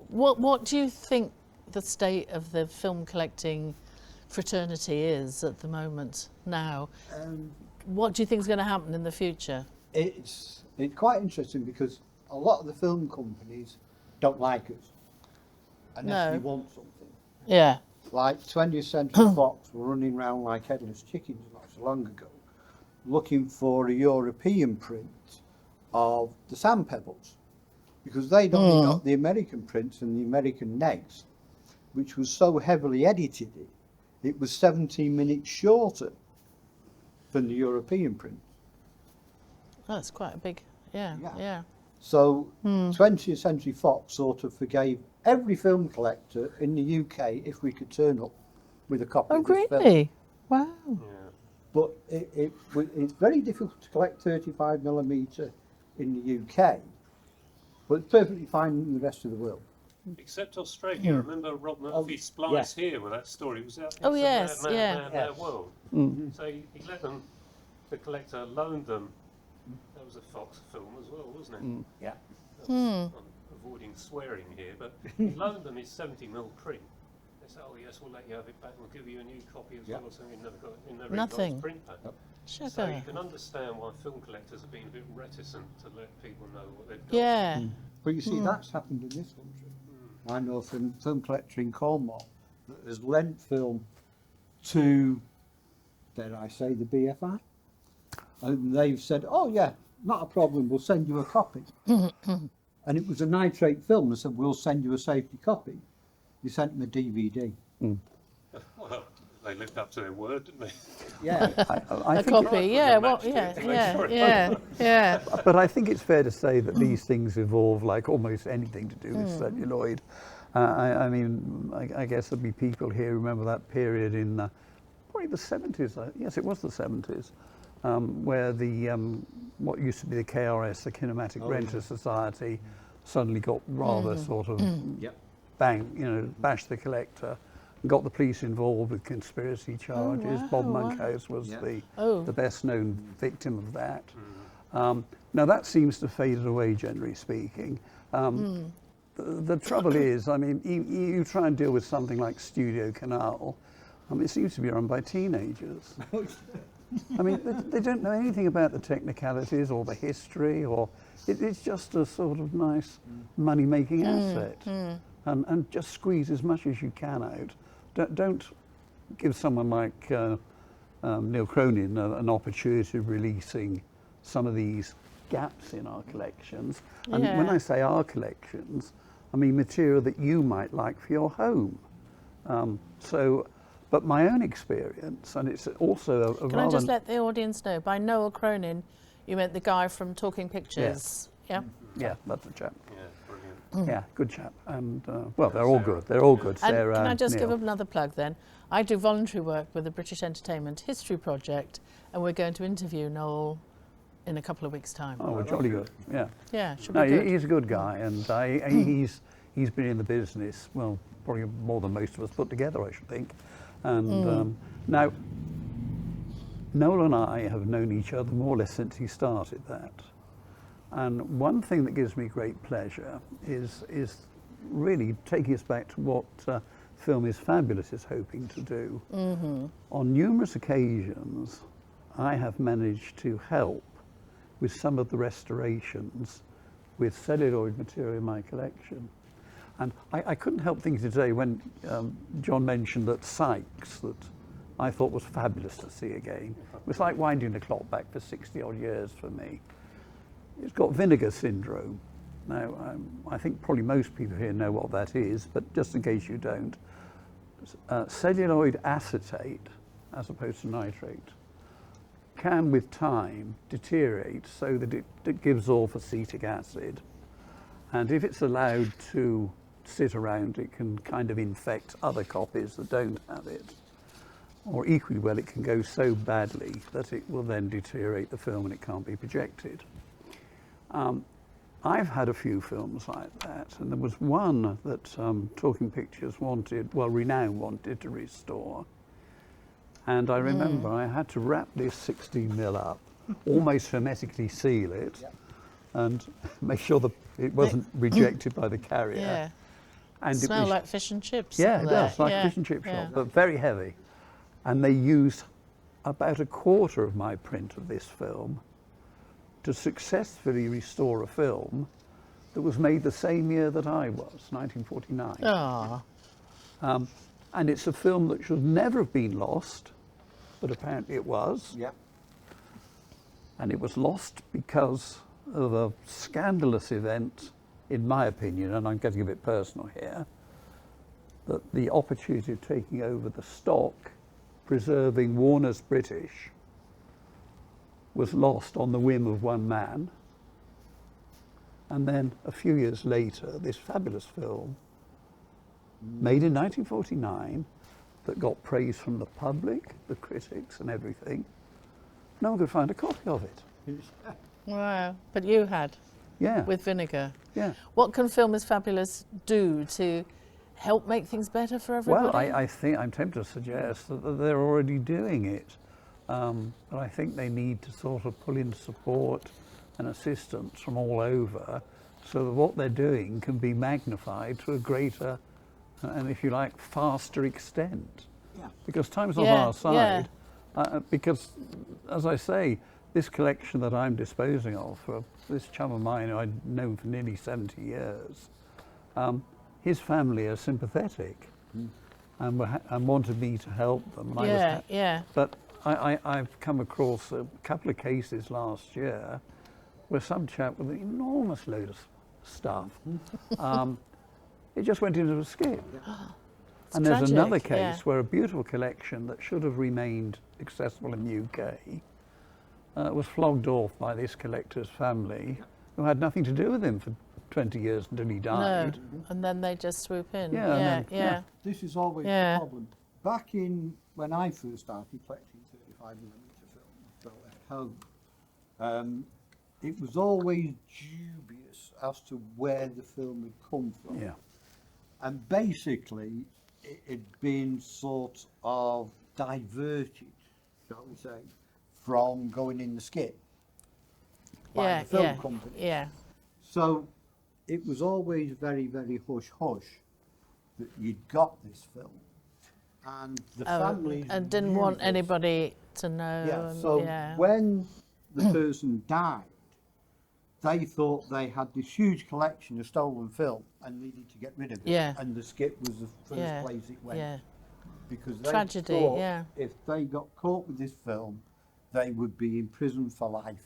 What do you think the state of the film collecting fraternity is at the moment now? What do you think is going to happen in the future? It's quite interesting because a lot of the film companies don't like us unless they want something. Yeah. Like 20th Century Fox were running around like headless chickens not so long ago, looking for a European print of the Sand Pebbles, because they'd only got the American prints and the American negs, which was so heavily edited, it was 17 minutes shorter than the European print. Oh, that's quite a big, yeah. So 20th Century Fox sort of forgave every film collector in the UK if we could turn up with a copy of this film. Really? Wow. Yeah. But it's very difficult to collect 35mm in the UK, but it's perfectly fine in the rest of the world. Except Australia. Remember Rob Murphy's Splice here with that story? Was that? Oh, yes, Mad World. So he let them, the collector loaned them. That was a Fox film as well, wasn't it? Yeah. I'm avoiding swearing here, but he loaned them his 70mm print. They said, "Oh yes, we'll let you have it back. We'll give you a new copy as well." Or something. He never got his print back. Sugar. So you can understand why film collectors have been a bit reticent to let people know what they've got. Yeah. But you see, that's happened in this country. I know from a film collector in Cornwall that has lent film to, dare I say, the BFI. And they've said, "Oh yeah, not a problem, we'll send you a copy." And it was a nitrate film. They said, "We'll send you a safety copy." They sent them a DVD. Well, they lived up to their word, didn't they? Yeah. I A think copy, yeah, well, yeah. But I think it's fair to say that these things evolve like almost anything to do with celluloid. I mean, I guess there'll be people here who remember that period in probably the 70s. Yes, it was the 70s, where the what used to be the KRS, the Kinematic Renter Society, suddenly got rather sort of bashed the collector. Got the police involved with conspiracy charges. Bob Monkhouse was the best known victim of that. Now that seems to have faded away, generally speaking. The trouble is, I mean, you try and deal with something like Studio Canal, it seems to be run by teenagers. I mean, they don't know anything about the technicalities or the history, or it's just a sort of nice money-making asset. And just squeeze as much as you can out. Don't give someone like Neil Cronin an opportunity of releasing some of these gaps in our collections. And when I say our collections, I mean material that you might like for your home. But my own experience, and it's also a Can I just let the audience know, by Noel Cronin, you meant the guy from Talking Pictures? Yeah. Yeah, that's the chap. Yeah, brilliant. Yeah, good chap. And well, they're all good. They're all good. And Sarah, can I just Neil. give another plug then? I do voluntary work with the British Entertainment History Project, and we're going to interview Noel in a couple of weeks' time. Oh, well, jolly good. Yeah. Yeah, should No, be good. he's a good guy, and he's been in the business, well, probably more than most of us put together, I should think. And now, Noel and I have known each other more or less since he started that. And one thing that gives me great pleasure is really taking us back to what Film is Fabulous is hoping to do. On numerous occasions, I have managed to help with some of the restorations with celluloid material in my collection. And I couldn't help thinking today when John mentioned that Sykes, that I thought was fabulous to see again. It was like winding the clock back for 60 odd years for me. It's got vinegar syndrome. Now, I think probably most people here know what that is, but just in case you don't, celluloid acetate, as opposed to nitrate, can with time deteriorate so that it gives off acetic acid. And if it's allowed to sit around, it can kind of infect other copies that don't have it. Or equally well, it can go so badly that it will then deteriorate the film and it can't be projected. I've had a few films like that, and there was one that Talking Pictures wanted, well, Renown wanted to restore. And I remember I had to wrap this 16mm up, almost hermetically seal it, and make sure that it wasn't rejected by the carrier. And Smell it was, like fish and chips. yeah, in it there. does, like yeah. fish and chip shop, yeah. but very heavy. And they used about a quarter of my print of this film to successfully restore a film that was made the same year that I was, 1949. Oh, And it's a film that should never have been lost, but apparently it was. Yeah. And it was lost because of a scandalous event, in my opinion, and I'm getting a bit personal here, that the opportunity of taking over the stock, preserving Warner's British, was lost on the whim of one man. And then a few years later, this fabulous film, made in 1949, that got praise from the public, the critics and everything. No one could find a copy of it. wow. But you had, Yeah, with vinegar. yeah. What can Film is Fabulous do to help make things better for everybody? Well, I think I'm tempted to suggest that they're already doing it. But I think they need to sort of pull in support and assistance from all over so that what they're doing can be magnified to a greater and, if you like, faster extent. Yeah. Because time's on Yeah, our side. Because, as I say, this collection that I'm disposing of for this chum of mine who I'd known for nearly 70 years, his family are sympathetic and wanted me to help them. And yeah, yeah. But I've come across a couple of cases last year where some chap with an enormous load of stuff, it just went into a skip. It's And there's tragic, another case yeah. where a beautiful collection that should have remained accessible in the UK was flogged off by this collector's family, who had nothing to do with him for 20 years until he No, died. and then they just swoop in. Yeah, and yeah, then- yeah. This is always Yeah. the problem. Back in when I first started collecting 35mm film at home, it was always dubious as to where the film had come from. Yeah. And basically, it had been sort of diverted, shall we say, from going in the skip by Yeah, the film yeah, company. yeah. So it was always very, very hush-hush that you'd got this film. And the families and didn't knew want this. anybody to know. Yeah, and, so yeah. when the person died, they thought they had this huge collection of stolen film and needed to get rid of it. Yeah. And the skip was the first Yeah, place it went. yeah. Because they Tragedy, thought yeah. if they got caught with this film, they would be in prison for life.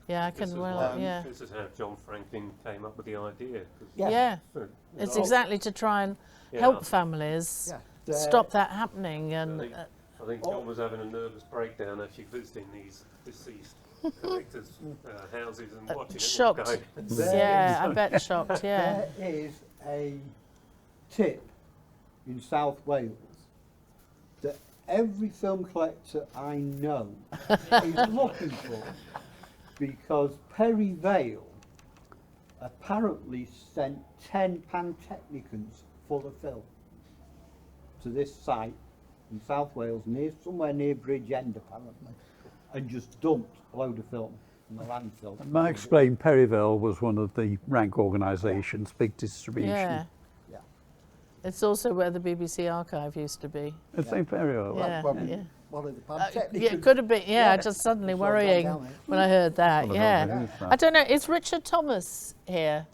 Yeah, I This can, is well, why- yeah. This is how John Franklin came up with the idea. 'cause, Yeah. you It's know, exactly to try and Yeah. help families Yeah. stop that happening. I And think, I think John was having a nervous breakdown actually visiting these deceased collectors' houses and watching it all shocked. go. Yeah, I bet shocked, yeah. There is a tip in South Wales that every film collector I know is looking for, because Perry Vale apparently sent 10 Pantechnicons full of film to this site in South Wales, somewhere near Bridgend apparently, and just dumped a load of film in the landfill. May I explain, Perryville was one of the rank organisations, big distribution. Yeah. Yeah. It's also where the BBC archive used to be. It's in Perryville. Yeah, Well, yeah. one of the Yeah, Pantechnicons. it could have been, yeah, Yeah. just suddenly It's all gone worrying down there. when I heard that, Well, yeah. there is that. I don't know, is Richard Thomas here?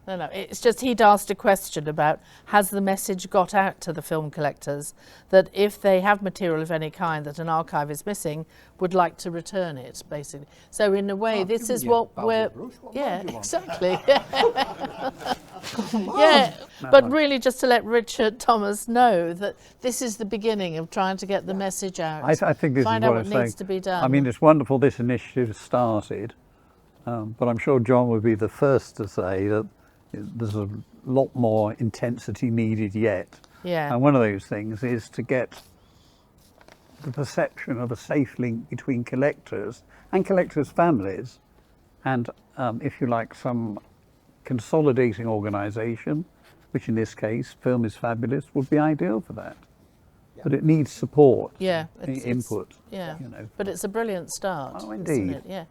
No, it's just he'd asked a question about, has the message got out to the film collectors that if they have material of any kind that an archive is missing, would like to return it, basically. So in a way, Oh, this give is me what a we're... Basil Brush, what Yeah, more do you want? exactly. Yeah, but really just to let Richard Thomas know that this is the beginning of trying to get the message out. I think this Find is out what what I'm saying. needs to be done. I mean, it's wonderful this initiative started, but I'm sure John would be the first to say that there's a lot more intensity needed yet. Yeah. And one of those things is to get the perception of a safe link between collectors and collectors' families, and if you like, some consolidating organisation, which in this case, Film is Fabulous, would be ideal for that. But it needs support, Yeah, it's- input. Yeah, You know. but it's a brilliant start. Oh, isn't indeed. it? Yeah.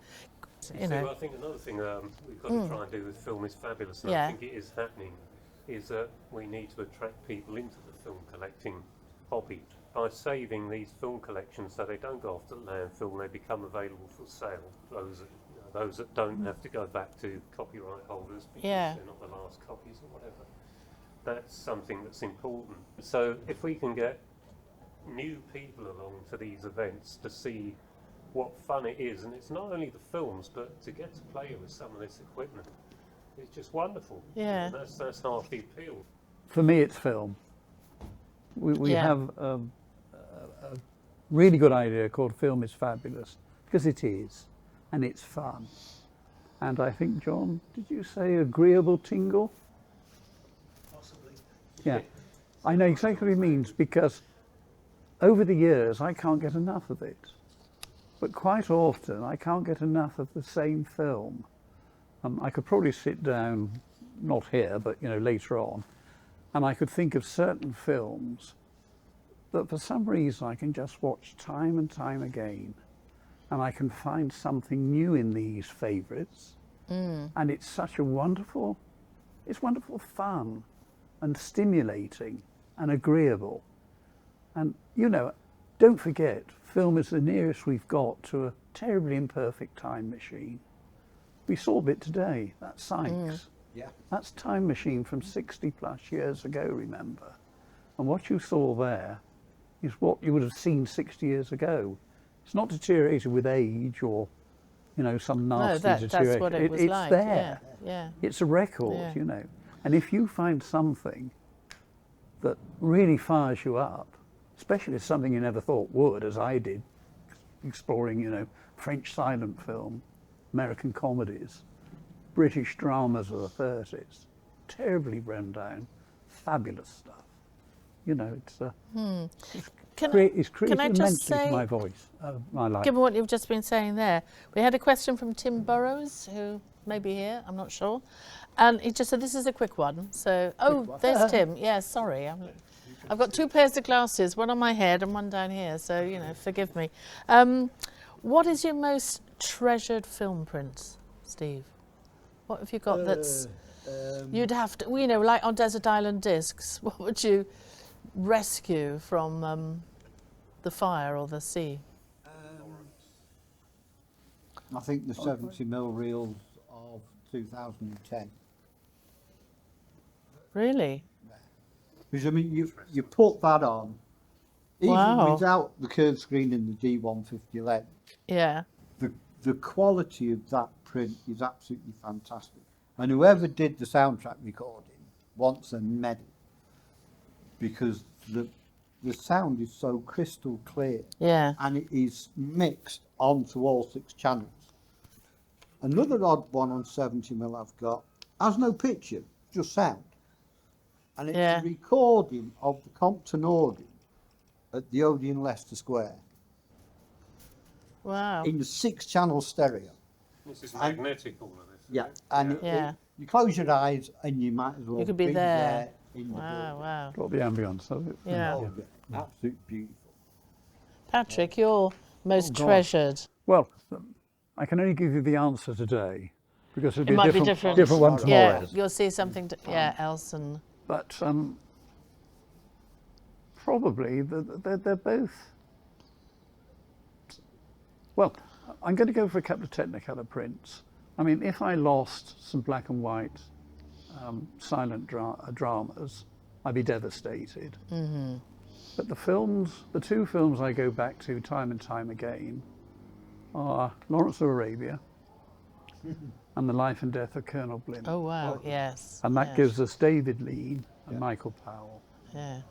You So know, I think another thing we've got to try and do with Film is Fabulous, and Yeah. I think it is happening, is that we need to attract people into the film collecting hobby by saving these film collections so they don't go off to landfill and they become available for sale. Those that don't have to go back to copyright holders because Yeah. they're not the last copies or whatever. That's something that's important. So if we can get new people along to these events to see what fun it is, and it's not only the films, but to get to play with some of this equipment, it's just wonderful. Yeah. And that's half the appeal. For me, it's film. We Yeah. have a really good idea called Film is Fabulous, because it is, and it's fun. And I think, John, did you say agreeable tingle? Possibly. Yeah, I know exactly what he means, because over the years I can't get enough of it. But quite often I can't get enough of the same film. I could probably sit down, not here, but later on, and I could think of certain films that for some reason I can just watch time and time again, and I can find something new in these favourites, and it's such a wonderful fun and stimulating and agreeable. And don't forget, film is the nearest we've got to a terribly imperfect time machine. We saw a bit today, that's Sykes. Yeah. That's Time Machine from 60 plus years ago, remember? And what you saw there is what you would have seen 60 years ago. It's not deteriorated with age or, some nasty No, deterioration. that's what it was it's like. there. Yeah. It's a record, Yeah. And if you find something that really fires you up, especially if something you never thought would, as I did, exploring, French silent film, American comedies, British dramas of the 30s, terribly run down, fabulous stuff. It's created I just immensely say, to my voice, my life. given what you've just been saying there, we had a question from Tim Burrows, who may be here, I'm not sure. And he just said, this is a quick one. So, there's Tim. Yeah, sorry. I've got two pairs of glasses, one on my head and one down here, so, forgive me. What is your most treasured film print, Steve? What have you got that's... you'd have to, like on Desert Island Discs, what would you rescue from the fire or the sea? I think the 70mm reels of 2010. Really? Because you put that on, even Wow. without the curved screen and the D150 lens, Yeah. the quality of that print is absolutely fantastic. And whoever did the soundtrack recording wants a medal, because the sound is so crystal clear, Yeah. and it is mixed onto all 6 channels. Another odd one on 70mm I've got has no picture, just sound. And it's a recording of the Compton organ at the Odeon Leicester Square Wow. in the 6-channel stereo. This is magnetic, all of this. Yeah, isn't it? and Yeah. you close your eyes and you might as well You could be there. in the Wow, building. wow. Got the ambience of it. Yeah. Oh, yeah, absolutely beautiful. Patrick, your most God. treasured. Well, I can only give you the answer today, because it'll It be might a be different different. one tomorrow. Yeah, you'll see something else and... But probably they're both. Well, I'm going to go for a couple of Technicolor prints. I mean, if I lost some black and white silent dramas, I'd be devastated. Mm-hmm. But the two films I go back to time and time again are Lawrence of Arabia and The Life and Death of Colonel Blimp. Oh, wow, yes. And that yes. gives us David Lean and Michael Powell. Yeah.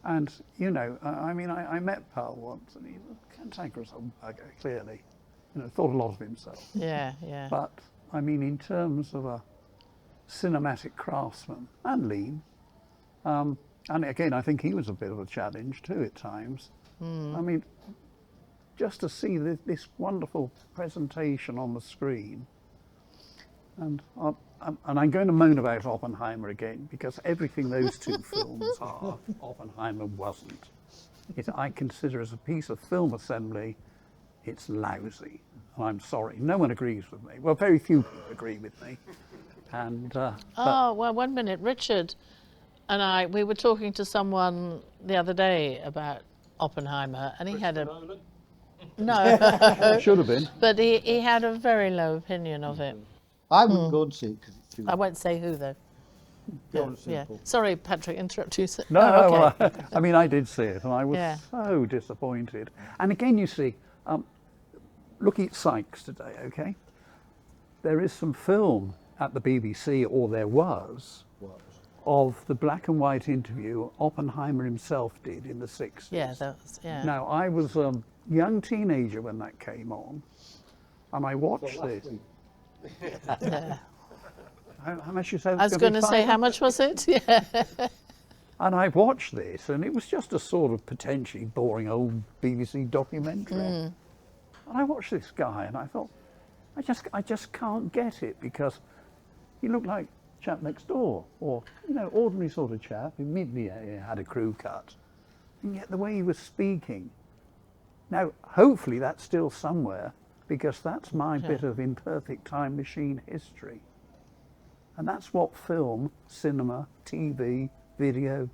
And, I met Powell once, and he's a cantankerous old bugger, clearly. Thought a lot of himself. Yeah, yeah. But, in terms of a cinematic craftsman, and Lean, and again, I think he was a bit of a challenge too at times. Just to see this wonderful presentation on the screen. And I'm going to moan about Oppenheimer again, because everything those two films are, Oppenheimer wasn't. I consider as a piece of film assembly, it's lousy. And I'm sorry, no one agrees with me. Well, very few people agree with me. And well, 1 minute. Richard and we were talking to someone the other day about Oppenheimer, and he had a Nolan? no, Should have been. but he had a very low opinion of it. I wouldn't go and see it because it's too I won't say who though. pure and Yeah. simple. Sorry, Patrick, interrupt you. No, Oh, no, okay. well, I mean, I did see it, and I was Yeah. so disappointed. And again, you see, looking at Sykes today, okay, there is some film at the BBC, or there was, of the black and white interview Oppenheimer himself did in the 60s. Yeah, that was, yeah. Now, I was a young teenager when that came on, and I watched this. Yeah. How much you say? I was going to say, how much was it? Yeah. And I watched this, and it was just a sort of potentially boring old BBC documentary. And I watched this guy, and I thought, I just can't get it, because he looked like chap next door, or ordinary sort of chap. He had a crew cut, and yet the way he was speaking. Now, hopefully, that's still somewhere, because that's my bit of imperfect time machine history. And that's what film, cinema, TV, video,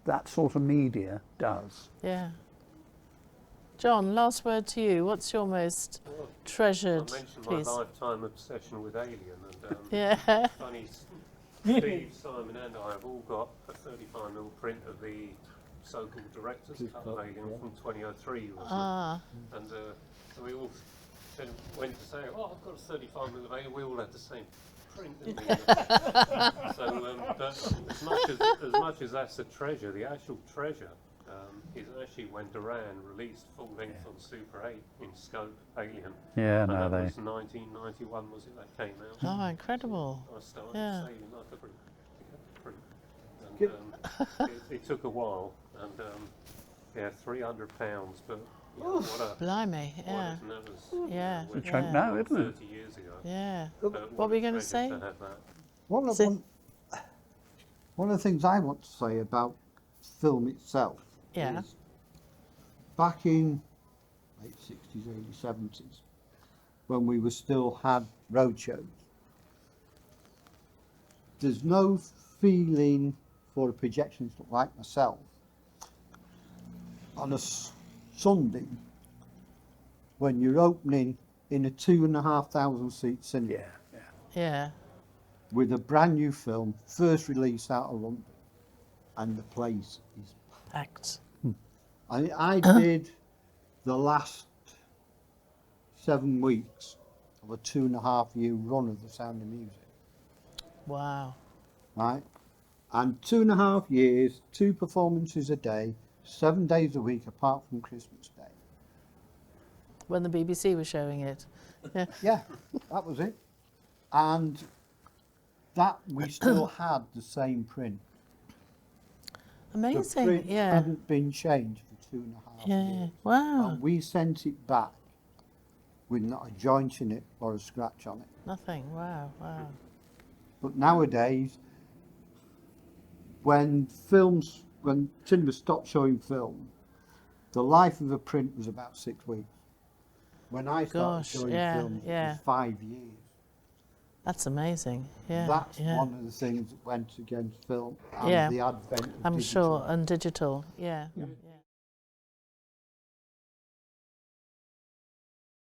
that sort of media does. Yeah. John, last word to you. What's your most treasured I mentioned piece? my lifetime obsession with Alien, and Yeah. funny, Steve, Simon and I have all got a 35mm print of the so-called director's cut of Alien from 2003. Wasn't Ah. it? And so we all then went to say, oh, I've got a 35mm of Alien. We all had the same print, didn't we? So but as much as that's a treasure, the actual treasure is actually when Duran released full length on Super 8 in scope Alien. Yeah, And no, that they. was 1991, was it, that came out? Oh, incredible. I started Yeah. sailing like a print. And it took a while, and yeah, £300, but what a Blimey, yeah. and that was Yeah. It's a chunk now, isn't it? 30 years ago. Yeah. But What were you a going to treasure say? to have that. One of, So- one of the things I want to say about film itself Yeah. is back in late 60s, early 70s, when we were still had roadshows, there's no feeling for a projectionist like myself on a Sunday when you're opening in a 2,500 seat cinema. Yeah. Yeah. With a brand new film, first release out of London, and the place is. Packed. I did the last 7 weeks of a 2.5-year run of The Sound of Music, Wow. right? And 2.5 years, 2 performances a day, 7 days a week, apart from Christmas Day. When the BBC was showing it. Yeah. Yeah, that was it. And that we still had the same print. The Amazing. print Yeah. hadn't been changed for 2.5 Yeah. years. Wow. And we sent it back with not a joint in it or a scratch on it. Nothing. Wow. Wow. But nowadays, when cinema stopped showing film, the life of a print was about 6 weeks. When I started Gosh, showing yeah, films, it yeah. was 5 years. That's amazing. Yeah. That's yeah. one of the things that went against film and Yeah. the advent of I'm digital. sure. And digital. Yeah. Yeah. Yeah.